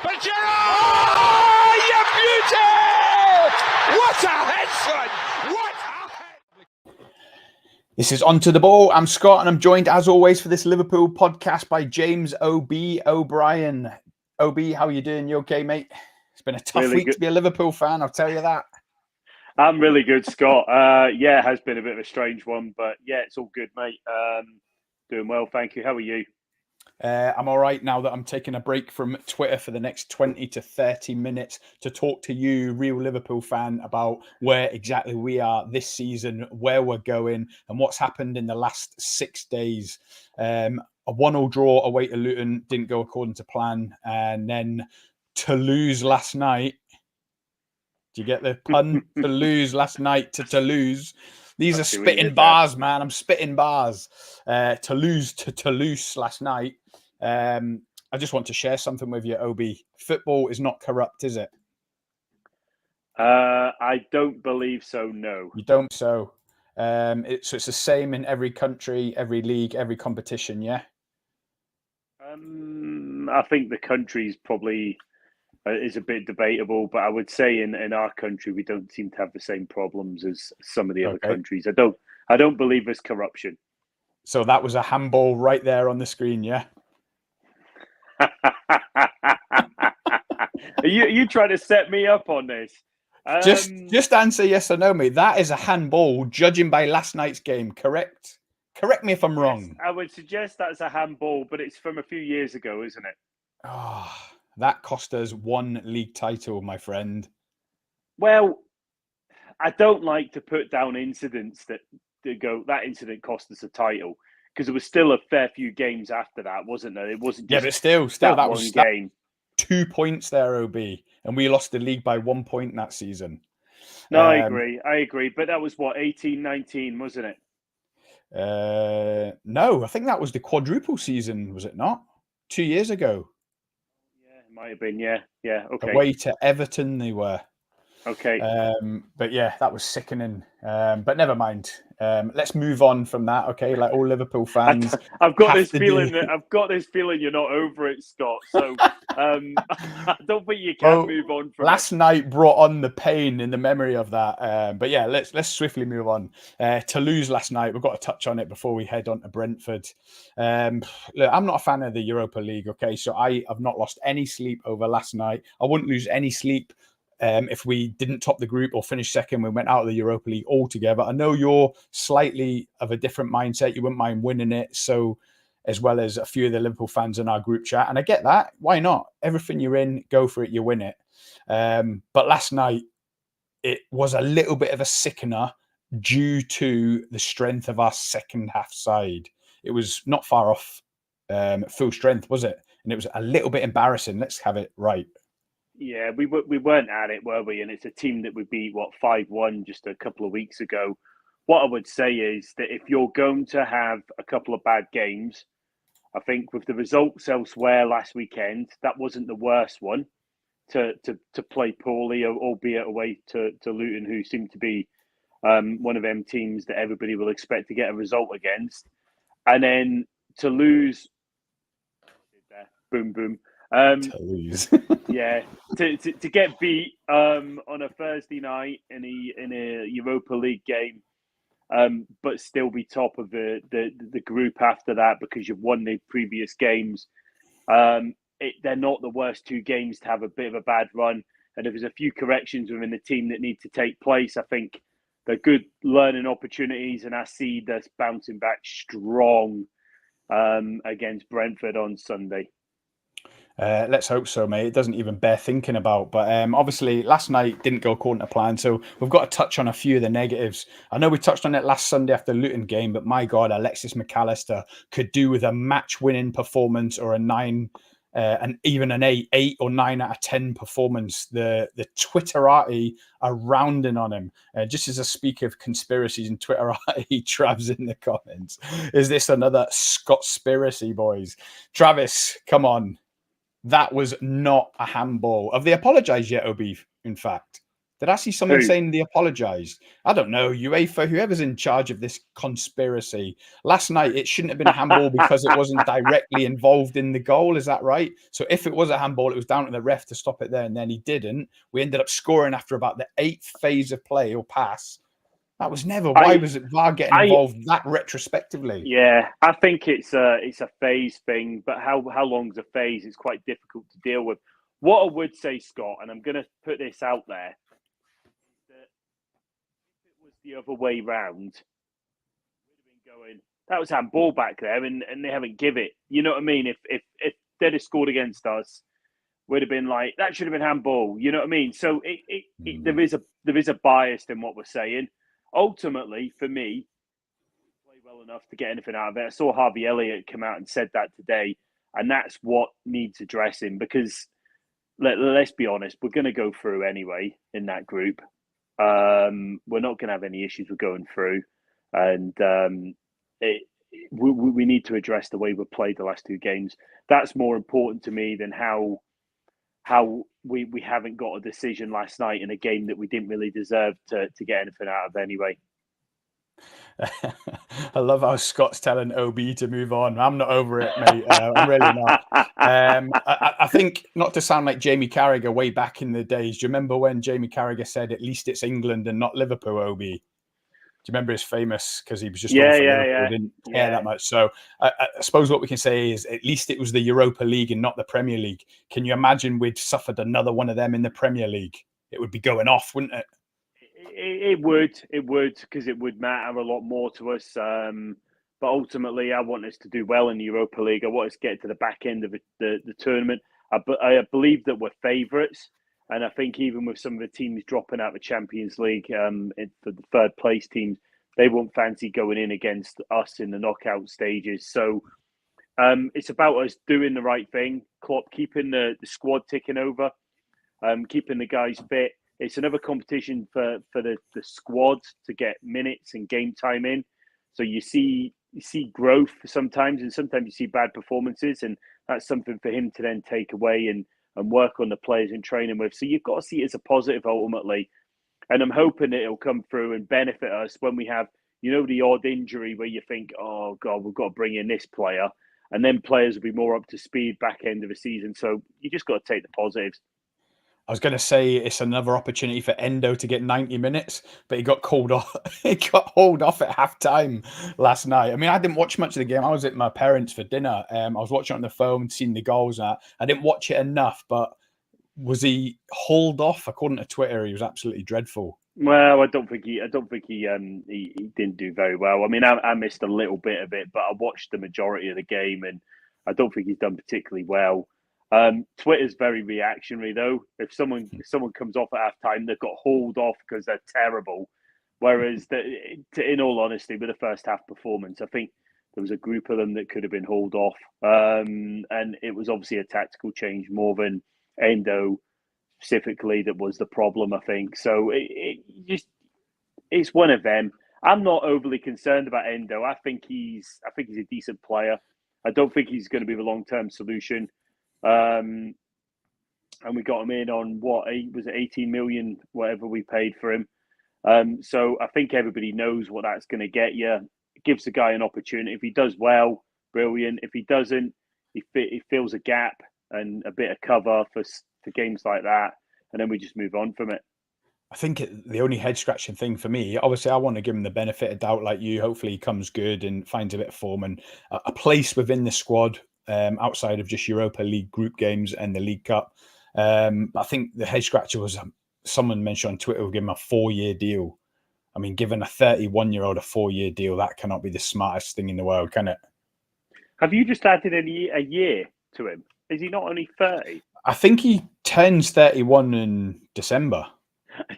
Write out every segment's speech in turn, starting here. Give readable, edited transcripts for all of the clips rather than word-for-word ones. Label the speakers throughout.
Speaker 1: But oh, you beauty! What a head, son! What a head!
Speaker 2: This is On to the Ball. I'm Scott, and I'm joined, as always, for this Liverpool podcast by James O.B. O'Brien. O.B., how are you doing? You okay, mate? It's been a tough week to be a Liverpool fan, I'll tell you that.
Speaker 3: I'm really good, Scott. Yeah, it has been a bit of a strange one, but yeah, it's all good, mate. Doing well, thank you. How are you?
Speaker 2: I'm all right now that I'm taking a break from Twitter for the next 20 to 30 minutes to talk to you, real Liverpool fan, about where exactly we are this season, where we're going, and what's happened in the last 6 days. A 1-1 draw away to Luton didn't go according to plan, and then Toulouse last night. Do you get the pun? Toulouse last night to Toulouse. These are spitting bars, man. I'm spitting bars. Toulouse to Toulouse last night. I just want to share something with you, Obi. Football is not corrupt, is it?
Speaker 3: I don't believe so, no.
Speaker 2: You don't? So it's the same in every country, every league, every competition, yeah?
Speaker 3: I think the country's probably is a bit debatable, but I would say in our country we don't seem to have the same problems as some of the other countries. I don't believe there's corruption.
Speaker 2: So that was a handball right there on the screen, yeah?
Speaker 3: Are you trying to set me up on this?
Speaker 2: Just answer yes or no, mate. That is a handball, judging by last night's game, correct? Correct me if I'm wrong.
Speaker 3: I would suggest that's a handball, but it's from a few years ago, isn't it?
Speaker 2: Oh, that cost us one league title, my friend.
Speaker 3: Well, I don't like to put down incidents that incident cost us a title, because there was still a fair few games after that, wasn't there? It wasn't just
Speaker 2: but still that was
Speaker 3: one game.
Speaker 2: 2 points there, OB, and we lost the league by 1 point in that season.
Speaker 3: No, I agree. But that was what, 18-19, wasn't it?
Speaker 2: No, I think that was the quadruple season, was it not? 2 years ago.
Speaker 3: Yeah, it might have been. Yeah. Okay.
Speaker 2: Away to Everton, they were.
Speaker 3: Okay.
Speaker 2: But yeah, that was sickening. But never mind. Let's move on from that. Okay, like all Liverpool fans.
Speaker 3: I've got this feeling you're not over it, Scott. So I don't think you can move on from
Speaker 2: last night brought on the pain in the memory of that. But yeah, let's swiftly move on. Toulouse last night. We've got to touch on it before we head on to Brentford. Look, I'm not a fan of the Europa League. Okay, so I have not lost any sleep over last night. I wouldn't lose any sleep if we didn't top the group or finish second. We went out of the Europa League altogether. I know you're slightly of a different mindset. You wouldn't mind winning it. So, as well as a few of the Liverpool fans in our group chat. And I get that. Why not? Everything you're in, go for it. You win it. But last night, it was a little bit of a sickener due to the strength of our second half side. It was not far off full strength, was it? And it was a little bit embarrassing. Let's have it right.
Speaker 3: Yeah, we weren't at it, were we? And it's a team that we beat, 5-1 just a couple of weeks ago. What I would say is that if you're going to have a couple of bad games, I think with the results elsewhere last weekend, that wasn't the worst one to play poorly, albeit away to Luton, who seem to be one of them teams that everybody will expect to get a result against. And then to lose, boom, boom.
Speaker 2: Toulouse.
Speaker 3: Yeah, to get beat on a Thursday night in a Europa League game, but still be top of the group after that because you've won the previous games. They're not the worst two games to have a bit of a bad run. And if there's a few corrections within the team that need to take place, I think they're good learning opportunities. And I see us bouncing back strong against Brentford on Sunday.
Speaker 2: Let's hope so, mate. It doesn't even bear thinking about. But obviously, last night didn't go according to plan. So we've got to touch on a few of the negatives. I know we touched on it last Sunday after the Luton game, but my God, Alexis McAllister could do with a match-winning performance or a 9, and even an 8 or 9 out of 10 performance. The Twitterati are rounding on him. Just as I speak of conspiracies and Twitterati, Trav's in the comments. Is this another Scott-spiracy, boys? Travis, come on. That was not a handball. Have they apologised yet, Obi, in fact? Did I see someone saying they apologised? I don't know. UEFA, whoever's in charge of this conspiracy. Last night, it shouldn't have been a handball because it wasn't directly involved in the goal. Is that right? So if it was a handball, it was down to the ref to stop it there, and then he didn't. We ended up scoring after about the 8th phase of play or pass. That was never. Why was it VAR getting involved that retrospectively?
Speaker 3: Yeah, I think it's a phase thing, but how long's a phase? It's quite difficult to deal with. What I would say, Scott, and I'm going to put this out there, that if it was the other way round, we'd have been going, that was handball back there, and they haven't give it. You know what I mean? If they'd have scored against us, we'd have been like, that should have been handball. You know what I mean? So there is a bias in what we're saying. Ultimately, for me, play well enough to get anything out of it. I saw Harvey Elliott come out and said that today, and that's what needs addressing, because let's be honest, we're going to go through anyway in that group. We're not going to have any issues with going through, and we need to address the way we've played the last 2 games. That's more important to me than how we haven't got a decision last night in a game that we didn't really deserve to get anything out of anyway.
Speaker 2: I love how Scott's telling OB to move on. I'm not over it, mate. I'm really not. I think, not to sound like Jamie Carragher way back in the days, do you remember when Jamie Carragher said, at least it's England and not Liverpool, OB? Do you remember his famous, because he was just on for Liverpool, didn't care that much. So I suppose what we can say is at least it was the Europa League and not the Premier League. Can you imagine we'd suffered another one of them in the Premier League? It would be going off, wouldn't it?
Speaker 3: It would, because it would matter a lot more to us. But ultimately, I want us to do well in the Europa League. I want us to get to the back end of the tournament. I believe that we're favourites. And I think even with some of the teams dropping out of the Champions League for the third place teams, they won't fancy going in against us in the knockout stages. So it's about us doing the right thing. Klopp keeping the squad ticking over, keeping the guys fit. It's another competition for the squad to get minutes and game time in. So you see growth sometimes, and sometimes you see bad performances, and that's something for him to then take away and work on the players in training with. So you've got to see it as a positive ultimately. And I'm hoping that it'll come through and benefit us when we have, the odd injury where you think, oh God, we've got to bring in this player. And then players will be more up to speed back end of the season. So you just got to take the positives.
Speaker 2: I was going to say it's another opportunity for Endo to get 90 minutes, but he got called off. He got hauled off at half-time last night. I mean, I didn't watch much of the game. I was at my parents' for dinner. I was watching it on the phone, seeing the goals. I didn't watch it enough, but was he hauled off? According to Twitter, he was absolutely dreadful.
Speaker 3: Well, I don't think he didn't do very well. I mean, I missed a little bit of it, but I watched the majority of the game, and I don't think he's done particularly well. Twitter's very reactionary, though. If someone comes off at halftime, they've got hauled off because they're terrible. Whereas, in all honesty, with the first half performance, I think there was a group of them that could have been hauled off, and it was obviously a tactical change more than Endo specifically that was the problem. I think so. It's one of them. I'm not overly concerned about Endo. I think he's a decent player. I don't think he's going to be the long-term solution. And we got him in on what was it, 18 million, whatever we paid for him. So I think everybody knows what that's going to get you. It gives the guy an opportunity. If he does well, brilliant. If he doesn't, he fills a gap and a bit of cover for games like that, and then we just move on from it.
Speaker 2: I think the only head-scratching thing for me, obviously, I want to give him the benefit of doubt like you. Hopefully he comes good and finds a bit of form and a place within the squad outside of just Europa League group games and the League Cup. But I think the head-scratcher was someone mentioned on Twitter will give him a 4-year deal. I mean, giving a 31-year-old a 4-year deal, that cannot be the smartest thing in the world, can it?
Speaker 3: Have you just added a year to him? Is he not only 30?
Speaker 2: I think he turns 31 in December.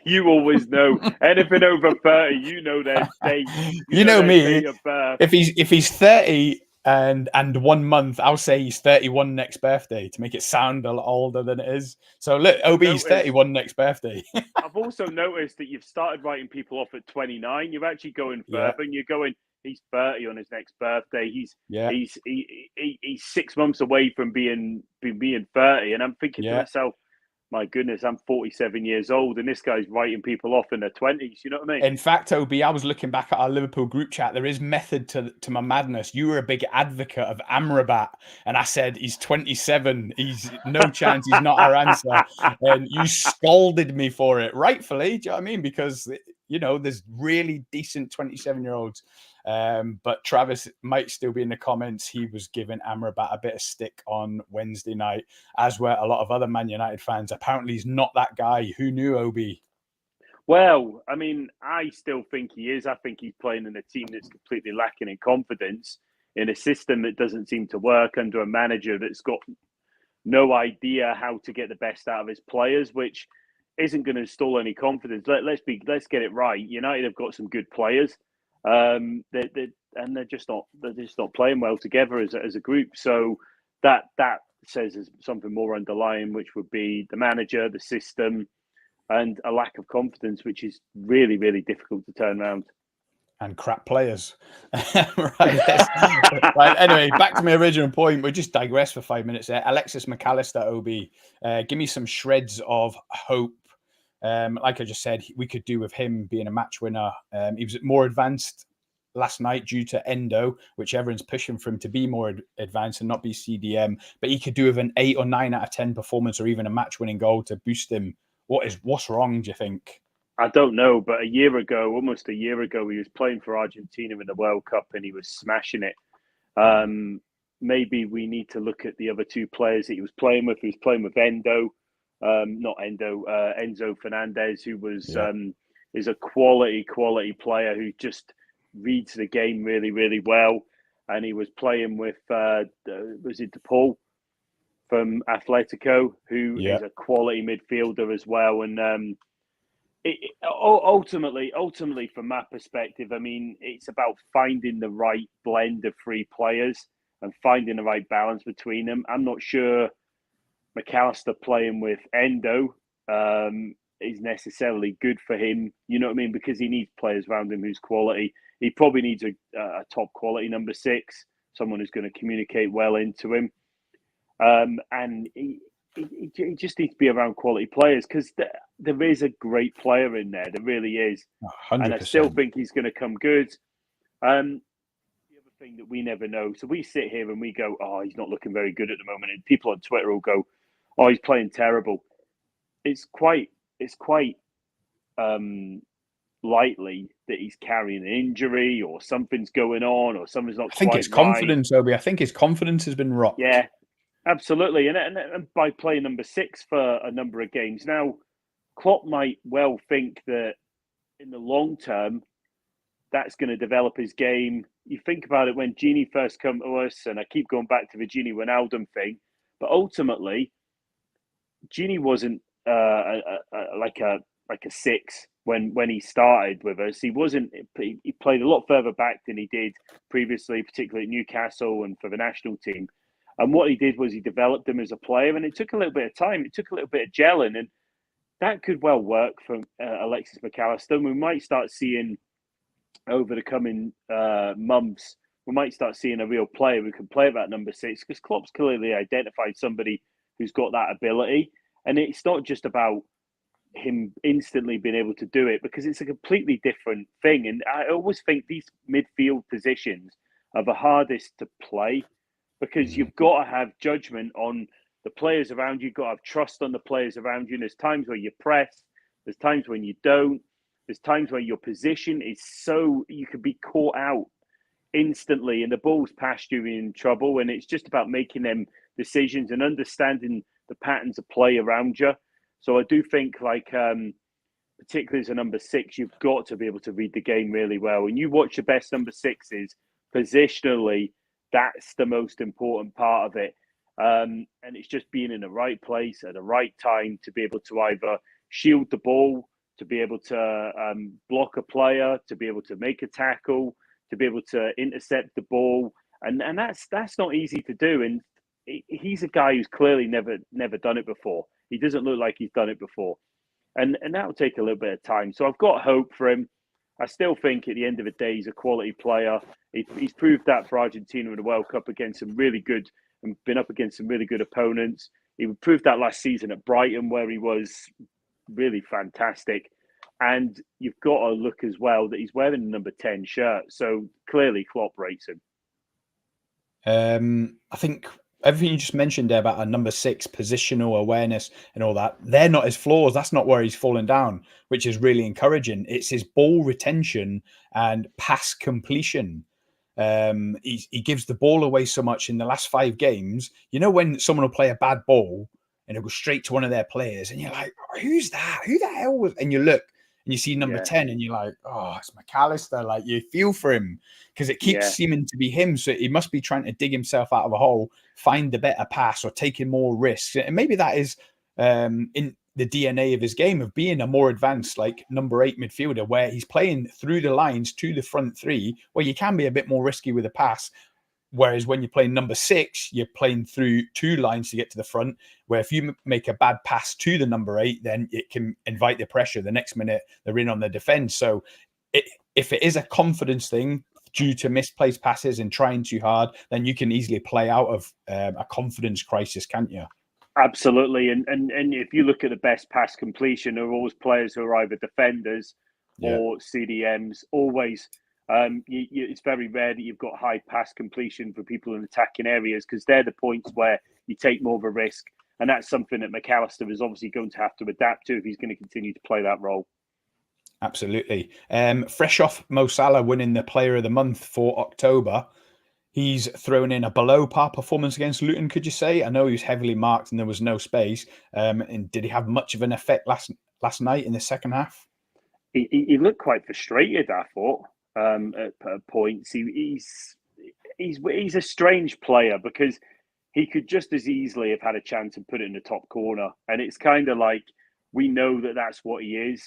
Speaker 3: You always know anything over 30. You know their date.
Speaker 2: You know me. If he's 30 and 1 month, I'll say he's 31 next birthday to make it sound a lot older than it is. So look, OB's 31 next birthday.
Speaker 3: I've also noticed that you've started writing people off at 29. You're actually going further, and you're going. He's 30 on his next birthday. He's 6 months away from being 30, and I'm thinking to myself, my goodness, I'm 47 years old, and this guy's writing people off in their 20s. You know what I mean?
Speaker 2: In fact, Obi, I was looking back at our Liverpool group chat. There is method to my madness. You were a big advocate of Amrabat, and I said he's 27. He's no chance. He's not our answer. And you scolded me for it, rightfully. Do you know what I mean? Because there's really decent 27-year-olds. But Travis might still be in the comments. He was giving Amrabat a bit of stick on Wednesday night, as were a lot of other Man United fans. Apparently, he's not that guy. Who knew, Obi?
Speaker 3: Well, I mean, I still think he is. I think he's playing in a team that's completely lacking in confidence, in a system that doesn't seem to work, under a manager that's got no idea how to get the best out of his players, which isn't going to install any confidence. Let's get it right. United have got some good players, and they're just not playing well together as a group. So that says there's something more underlying, which would be the manager, the system, and a lack of confidence, which is really, really difficult to turn around.
Speaker 2: And crap players. Right, anyway, back to my original point. We just digress for 5 minutes there. Alexis McAllister, Obi, give me some shreds of hope. Like I just said, we could do with him being a match winner. He was more advanced last night due to Endo, which everyone's pushing for him to be more advanced and not be CDM. But he could do with an 8 or 9 out of 10 performance, or even a match-winning goal to boost him. What's wrong, do you think?
Speaker 3: I don't know, but almost a year ago, he was playing for Argentina in the World Cup and he was smashing it. Maybe we need to look at the other two players that he was playing with. He was playing with Enzo Fernandez, who was is a quality player who just reads the game really, really well. And he was playing with was it DePaul from Atletico, who is a quality midfielder as well. And ultimately, from my perspective, I mean, it's about finding the right blend of three players and finding the right balance between them. I'm not sure McAllister playing with Endo is necessarily good for him. You know what I mean? Because he needs players around him who's quality. He probably needs a top quality number 6, someone who's going to communicate well into him. And he just needs to be around quality players, because there is a great player in there. There really is.
Speaker 2: 100%.
Speaker 3: And I still think he's going to come good. The other thing that we never know. So we sit here and we go, oh, he's not looking very good at the moment. And people on Twitter will go, oh, he's playing terrible. It's quite likely that he's carrying an injury or something's going on or something's not quite right.
Speaker 2: I think it's confidence, Obi. I think his confidence has been rocked.
Speaker 3: Yeah. Absolutely, and by playing number 6 for a number of games now, Klopp might well think that in the long term, that's going to develop his game. You think about it when Gini first come to us, and I keep going back to the Gini Wijnaldum thing, but ultimately, Gini wasn't like a 6 when he started with us. He wasn't. He played a lot further back than he did previously, particularly at Newcastle and for the national team. And what he did was he developed him as a player, and it took a little bit of time. It took a little bit of gelling, and that could well work for Alexis McAllister. And we might start seeing over the coming months, we might start seeing a real player who can play that number 6, because Klopp's clearly identified somebody who's got that ability. And it's not just about him instantly being able to do it, because it's a completely different thing. And I always think these midfield positions are the hardest to play, because you've got to have judgment on the players around you. You've got to have trust on the players around you. And there's times where you press. There's times when you don't. There's times where your position is so you could be caught out instantly and the ball's past you in trouble. And it's just about making them decisions and understanding the patterns of play around you. So I do think, particularly as a number 6, you've got to be able to read the game really well. And you watch the best number 6s positionally. That's the most important part of it. And it's just being in the right place at the right time to be able to either shield the ball, to be able to block a player, to be able to make a tackle, to be able to intercept the ball. And that's not easy to do. And he's a guy who's clearly never done it before. He doesn't look like he's done it before. And that will take a little bit of time. So I've got hope for him. I still think at the end of the day, he's a quality player. He's proved that for Argentina in the World Cup against some really good, and been up against some really good opponents. He proved that last season at Brighton, where he was really fantastic. And you've got to look as well that he's wearing the number 10 shirt. So clearly Klopp rates him.
Speaker 2: I think everything you just mentioned there about a number 6 positional awareness and all that, they're not his flaws. That's not where he's fallen down, which is really encouraging. It's his ball retention and pass completion. He gives the ball away so much in the last 5 games. You know, when someone will play a bad ball and it goes straight to one of their players, and you're like, who's that? Who the hell was? And you look and you see number 10, and you're like, oh, it's McAllister. Like, you feel for him because it keeps seeming to be him. So he must be trying to dig himself out of a hole, find the better pass, or taking more risks. And maybe that is in the DNA of his game, of being a more advanced, like, number 8 midfielder, where he's playing through the lines to the front 3, where you can be a bit more risky with a pass. Whereas when you're playing number 6, you're playing through 2 lines to get to the front, where if you make a bad pass to the number 8, then it can invite the pressure. The next minute, they're in on the defense. So if it is a confidence thing due to misplaced passes and trying too hard, then you can easily play out of a confidence crisis, can't you?
Speaker 3: Absolutely. And if you look at the best pass completion, there are always players who are either defenders or CDMs, always. It's very rare that you've got high pass completion for people in attacking areas, because they're the points where you take more of a risk. And that's something that McAllister is obviously going to have to adapt to if he's going to continue to play that role.
Speaker 2: Absolutely. Fresh off Mo Salah winning the Player of the Month for October, he's thrown in a below par performance against Luton, could you say? I know he was heavily marked and there was no space. And did he have much of an effect last night in the second half?
Speaker 3: He looked quite frustrated, I thought. At points, he's a strange player, because he could just as easily have had a chance and put it in the top corner. And it's kind of like, we know that that's what he is.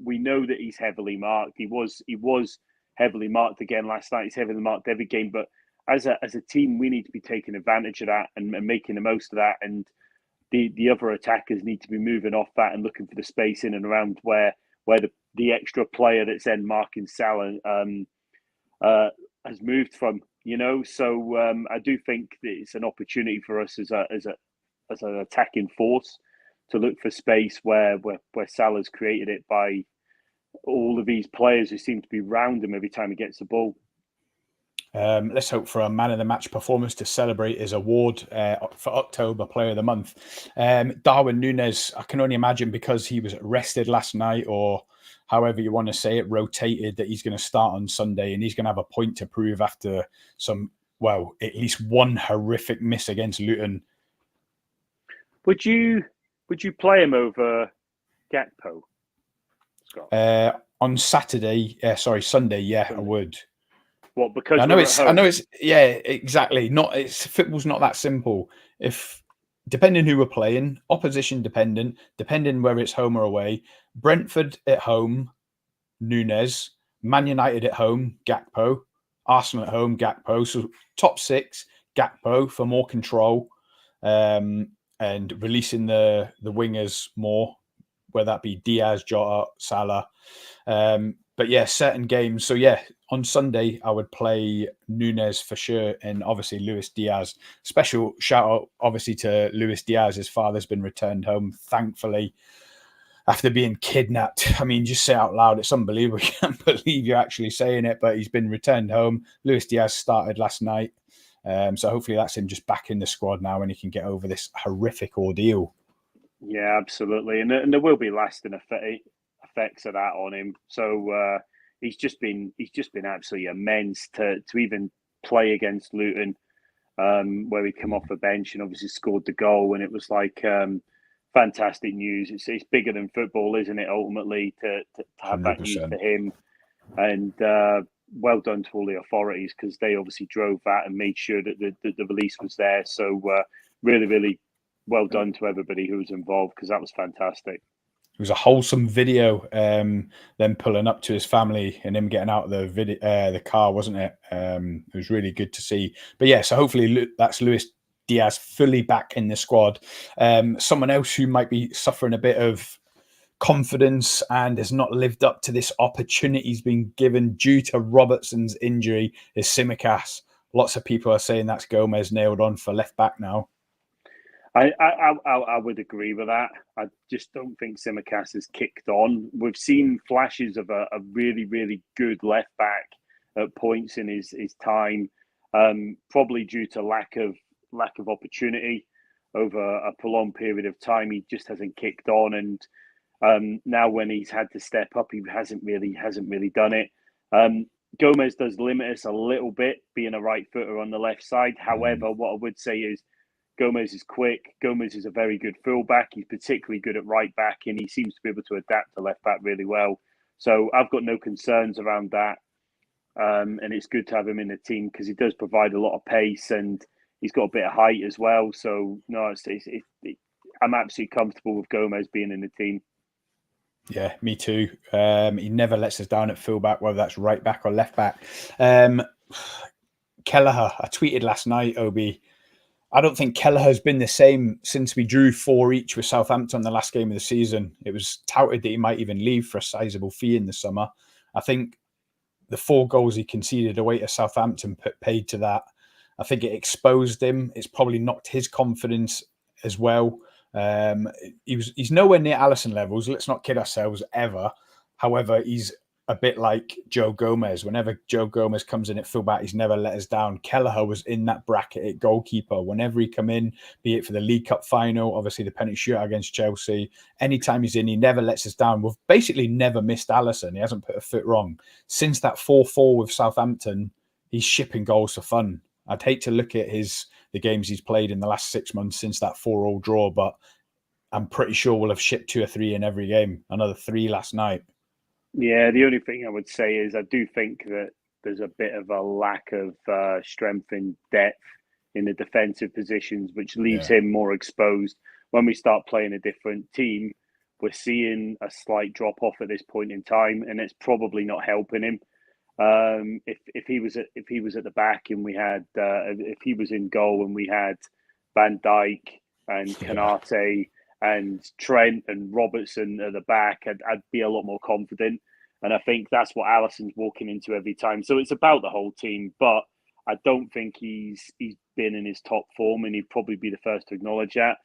Speaker 3: We know that he's heavily marked. He was heavily marked again last night. He's heavily marked every game. But as a team, we need to be taking advantage of that and making the most of that. And the other attackers need to be moving off that and looking for the space in and around where the extra player that's then marking Salah has moved from, So I do think that it's an opportunity for us as an attacking force to look for space where Salah's created it by all of these players who seem to be round him every time he gets the ball.
Speaker 2: Let's hope for a man of the match performance to celebrate his award for October Player of the Month. Darwin Nunez, I can only imagine, because he was rested last night, or however you want to say it, rotated, that he's going to start on Sunday, and he's going to have a point to prove after at least one horrific miss against Luton.
Speaker 3: Would you play him over Gakpo,
Speaker 2: Scott? On Sunday, yeah, I would.
Speaker 3: What, because
Speaker 2: I know it's yeah, exactly. Football's not that simple. If depending who we're playing, opposition dependent, depending whether it's home or away. Brentford at home, Nunez. Man United at home, Gakpo. Arsenal at home, Gakpo. So top 6, Gakpo for more control, and releasing the wingers more, whether that be Diaz, Jota, Salah. But yeah, certain games. So yeah, on Sunday, I would play Nunez for sure. And obviously Luis Diaz. Special shout out, obviously, to Luis Diaz. His father's been returned home, thankfully, after being kidnapped. I mean, just say it out loud. It's unbelievable. You can't believe you're actually saying it, but he's been returned home. Luis Diaz started last night. So hopefully that's him just back in the squad now, and he can get over this horrific ordeal.
Speaker 3: Yeah, absolutely. And there will be lasting effects of that on him. So he's just been absolutely immense to even play against Luton, where he come off the bench and obviously scored the goal, and it was like fantastic news. It's bigger than football, isn't it? Ultimately, to have 100%. That news for him, and well done to all the authorities, because they obviously drove that and made sure that the release was there. So really, really well done to everybody who was involved, because that was fantastic.
Speaker 2: It was a wholesome video, them pulling up to his family and him getting out of the car, wasn't it? It was really good to see. But yeah, so hopefully that's Luis Diaz fully back in the squad. Someone else who might be suffering a bit of confidence and has not lived up to this opportunity he's been given due to Robertson's injury is Tsimikas. Lots of people are saying that's Gomez nailed on for left back now.
Speaker 3: I would agree with that. I just don't think Tsimikas has kicked on. We've seen flashes of a really, really good left back at points in his time, probably due to lack of opportunity over a prolonged period of time. He just hasn't kicked on, and now when he's had to step up, he hasn't really done it. Gomez does limit us a little bit, being a right footer on the left side. However, what I would say is Gomez is quick. Gomez is a very good fullback. He's particularly good at right back, and he seems to be able to adapt to left back really well. So I've got no concerns around that. And it's good to have him in the team because he does provide a lot of pace and he's got a bit of height as well. So no, I'm absolutely comfortable with Gomez being in the team.
Speaker 2: Yeah, me too. He never lets us down at fullback, whether that's right back or left back. Kelleher, I tweeted last night, Obi. I don't think Kelleher's been the same since we drew 4 each with Southampton the last game of the season. It was touted that he might even leave for a sizable fee in the summer. I think the 4 goals he conceded away to Southampton paid to that. I think it exposed him. It's probably knocked his confidence as well. He's nowhere near Alisson levels. Let's not kid ourselves ever. However, he's a bit like Joe Gomez. Whenever Joe Gomez comes in at fullback, he's never let us down. Kelleher was in that bracket at goalkeeper. Whenever he come in, be it for the League Cup final, obviously the penalty shootout against Chelsea, anytime he's in, he never lets us down. We've basically never missed Alisson. He hasn't put a foot wrong. Since that 4-4 with Southampton, he's shipping goals for fun. I'd hate to look at the games he's played in the last 6 months since that 4-4 draw, but I'm pretty sure we'll have shipped 2 or 3 in every game. Another 3 last night.
Speaker 3: Yeah, the only thing I would say is I do think that there's a bit of a lack of strength and depth in the defensive positions, which leaves him more exposed. When we start playing a different team, we're seeing a slight drop off at this point in time, and it's probably not helping him. If he was at the back and we had if he was in goal and we had Van Dijk and Kanate and Trent and Robertson at the back, I'd be a lot more confident. And I think that's what Alisson's walking into every time. So it's about the whole team, but I don't think he's been in his top form, and he'd probably be the first to acknowledge that.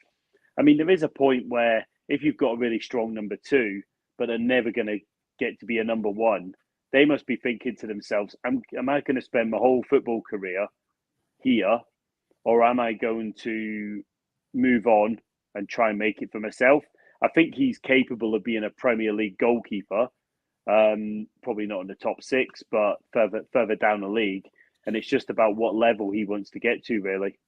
Speaker 3: I mean, there is a point where if you've got a really strong number 2, but they're never going to get to be a number 1, they must be thinking to themselves, am I going to spend my whole football career here, or am I going to move on and try and make it for myself? I think he's capable of being a Premier League goalkeeper, probably not in the top 6, but further down the league. And it's just about what level he wants to get to, really.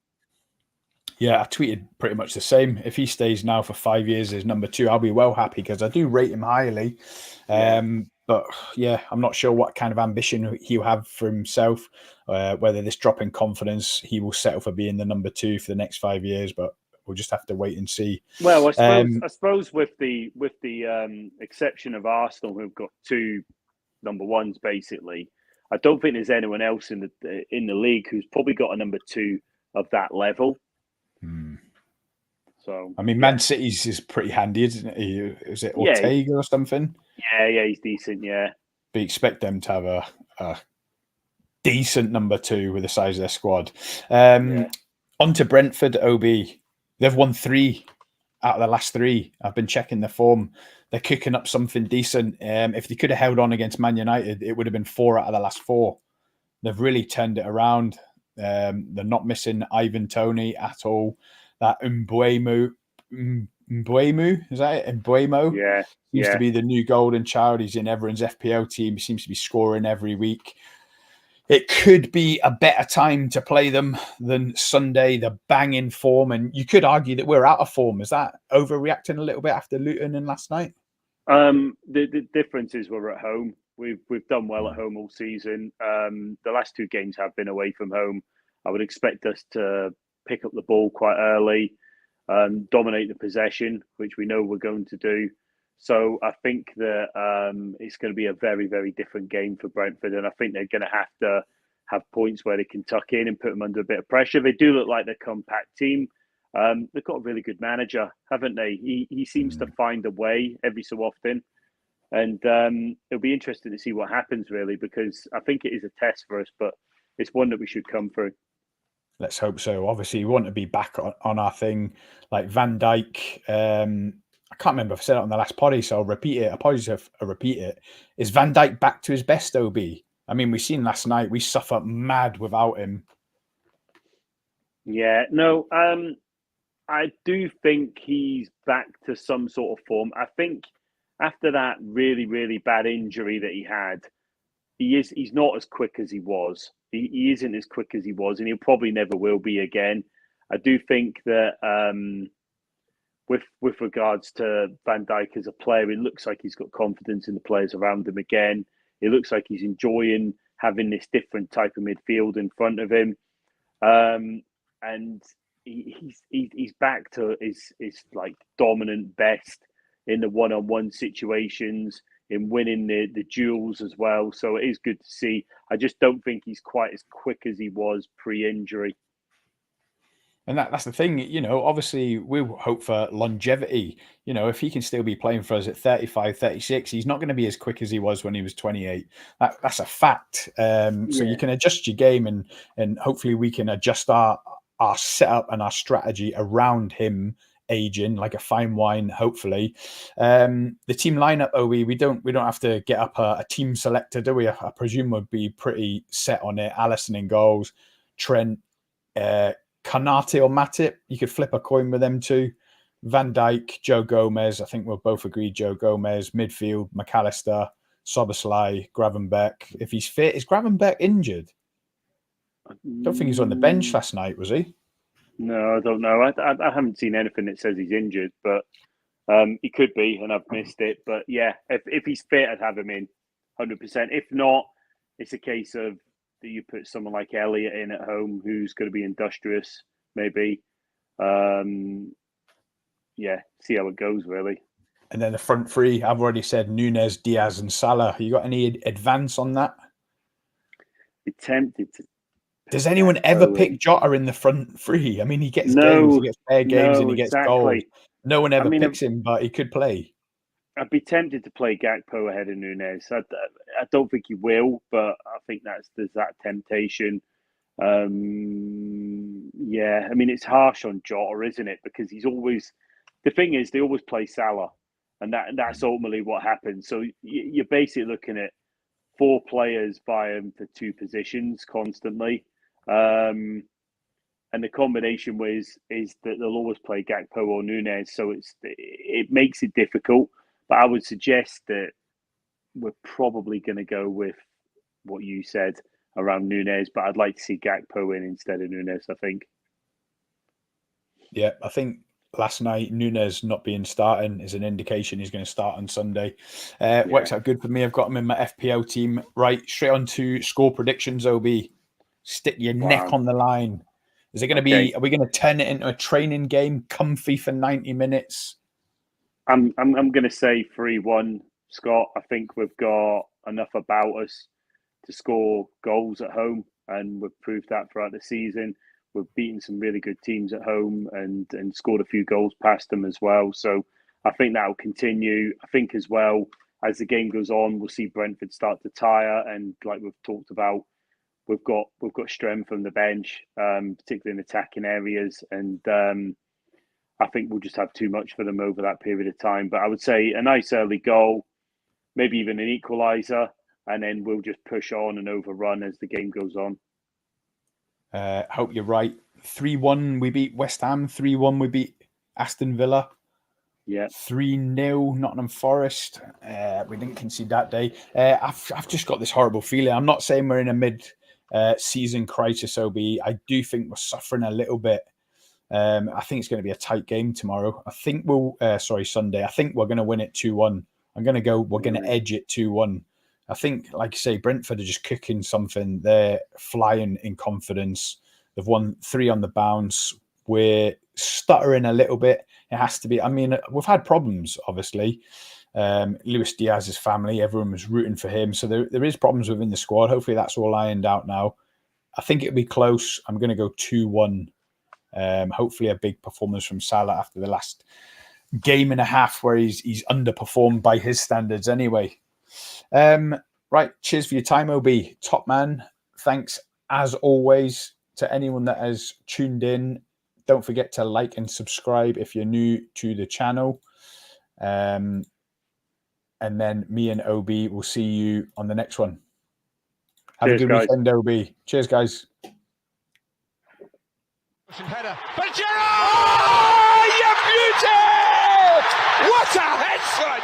Speaker 2: Yeah, I tweeted pretty much the same. If he stays now for 5 years as number 2, I'll be well happy because I do rate him highly. But yeah, I'm not sure what kind of ambition he'll have for himself, whether this drop in confidence, he will settle for being the number 2 for the next 5 years, but we'll just have to wait and see.
Speaker 3: Well, I suppose with the exception of Arsenal, who've got 2 number 1s, basically, I don't think there's anyone else in the league who's probably got a number 2 of that level. So
Speaker 2: I mean, Man City's is pretty handy, isn't he? Is it Ortega or something?
Speaker 3: Yeah, he's decent. Yeah,
Speaker 2: but you expect them to have a decent number 2 with the size of their squad. On to Brentford, OB. They've won 3 out of the last 3. I've been checking the form. They're cooking up something decent. If they could have held on against Man United, it would have been 4 out of the last 4. They've really turned it around. They're not missing Ivan Toney at all. That Mbeumo, is that it? Mbeumo?
Speaker 3: Yeah.
Speaker 2: Seems to be the new golden child. He's in everyone's FPL team. He seems to be scoring every week. It could be a better time to play them than Sunday. They're banging form, and you could argue that we're out of form. Is that overreacting a little bit after Luton and last night?
Speaker 3: The difference is we're at home. We've done well at home all season. The last 2 games have been away from home. I would expect us to pick up the ball quite early, dominate the possession, which we know we're going to do. So I think that it's going to be a very, very different game for Brentford, and I think they're going to have points where they can tuck in and put them under a bit of pressure. They do look like they're a compact team. They've got a really good manager, haven't they? He seems to find a way every so often. And it'll be interesting to see what happens, really, because I think it is a test for us, but it's one that we should come through.
Speaker 2: Let's hope so. Obviously, we want to be back on our thing. Like Van Dijk, I can't remember if I said it on the last poddy, so I'll repeat it. Apologies if I repeat it. Is Van Dijk back to his best, OB? I mean, we've seen last night, we suffer mad without him.
Speaker 3: Yeah, no, I do think he's back to some sort of form. I think after that really, really bad injury that he had, he's not as quick as he was. He isn't as quick as he was, and he probably never will be again. I do think that with regards to Van Dijk as a player, it looks like he's got confidence in the players around him again. It looks like he's enjoying having this different type of midfield in front of him, and he's back to his like dominant best in the one-on-one situations, in winning the duels as well. So it is good to see. I just don't think he's quite as quick as he was pre-injury.
Speaker 2: And that's the thing, obviously we hope for longevity. If he can still be playing for us at 35, 36, he's not going to be as quick as he was when he was 28. That's a fact. So you can adjust your game and hopefully we can adjust our setup and our strategy around him aging like a fine wine, hopefully. The team lineup, we don't have to get up a team selector, do we? I presume we'd be pretty set on it. Alisson in goals, Trent, Kanate or Matip, you could flip a coin with them too. Van Dijk, Joe Gomez, I think we'll both agree Joe Gomez. Midfield, McAllister, Szoboszlai, Gravenberch. If he's fit, is Gravenberch injured? I don't think he was on the bench last night, was he?
Speaker 3: No, I don't know. I haven't seen anything that says he's injured, but he could be, and I've missed it. But yeah, if he's fit, I'd have him in 100%. If not, it's a case of that you put someone like Elliott in at home who's going to be industrious, maybe. Yeah, see how it goes, really.
Speaker 2: And then the front three, I've already said Nunez, Diaz, and Salah. You got any advance on that?
Speaker 3: Be tempted to.
Speaker 2: Does anyone ever pick Jota in the front three? I mean, he gets games, he gets fair games, and he gets goals. No one ever picks him, but he could play.
Speaker 3: I'd be tempted to play Gakpo ahead of Nunez. I don't think he will, but I think there's that temptation. Yeah, I mean, it's harsh on Jota, isn't it? Because he's always, the thing is, they always play Salah, and that's ultimately what happens. So you're basically looking at 4 players vying for 2 positions constantly. And the combination is that they'll always play Gakpo or Nunez. So it makes it difficult. But I would suggest that we're probably going to go with what you said around Nunez, but I'd like to see Gakpo in instead of Nunez, I think.
Speaker 2: Yeah, I think last night Nunez not being starting is an indication he's going to start on Sunday. Works out good for me. I've got him in my FPL team. Right, straight on to score predictions, OB. Stick your neck on the line. Is it going to be, are we going to turn it into a training game, comfy for 90 minutes?
Speaker 3: I'm going to say 3-1, Scott. I think we've got enough about us to score goals at home, and we've proved that throughout the season. We've beaten some really good teams at home and scored a few goals past them as well. So I think that will continue. I think as well, as the game goes on, we'll see Brentford start to tire, and like we've talked about, we've got strength from the bench, particularly in attacking areas, and I think we'll just have too much for them over that period of time. But I would say a nice early goal, maybe even an equaliser, and then we'll just push on and overrun as the game goes on.
Speaker 2: Hope you're right. 3-1, we beat West Ham. 3-1, we beat Aston Villa.
Speaker 3: Yeah.
Speaker 2: 3-0, Nottingham Forest. We didn't concede that day. I've just got this horrible feeling. I'm not saying we're in a mid-season crisis, OB. I do think we're suffering a little bit. I think it's going to be a tight game tomorrow. I think Sunday. I think we're going to win it 2-1. I'm going to go, we're going to edge it 2-1. I think, like you say, Brentford are just cooking something. They're flying in confidence. They've won 3 on the bounce. We're stuttering a little bit. It has to be. I mean, we've had problems, obviously. Luis Diaz's family, everyone was rooting for him. So there is problems within the squad. Hopefully that's all ironed out now. I think it'll be close. I'm going to go 2-1. Hopefully a big performance from Salah after the last game and a half where he's underperformed by his standards anyway. Right, cheers for your time, OB. Top man, thanks as always. to anyone that has tuned in. Don't forget to like and subscribe if you're new to the channel. And then me and OB will see you on the next one. Have a good weekend, OB. Cheers, guys.
Speaker 1: Header. But Gerrard! Oh, you beauty! What a head, son!